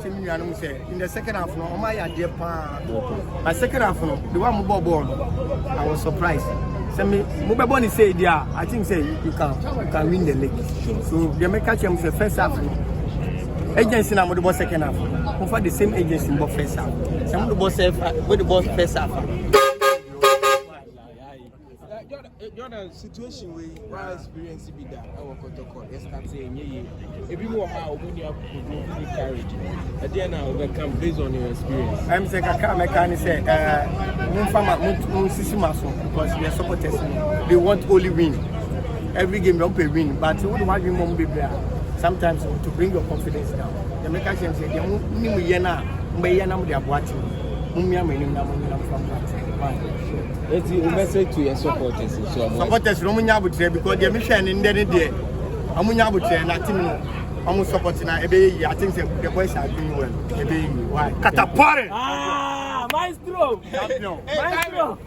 me you say in the second half no my idea pa. My second half no the one move ball I was surprised. Say me Mubaboni say there I think say you can win the league. So the make catch him say first half. Agency na the boss second half. We for the same agency in first half. Some the boss with the boss first half. Jordan situation where experience be that our protocol start saying if you know how when you have to carriage at the end now overcome based on your experience. I'm saying I can't say because their supporters they want only win. Every game don't pay win, but what want you mom be sometimes to bring your confidence down. The make us say they mu yena mu dia boati. Mumia menim na mumia from that. Let's see, message to your supporters. Supporters, no munya butre because the mission in there. Amunya butre na team no. Amu support na ebe I think the boys are doing well. Ebe why? Katapare. Maestro. Maestro.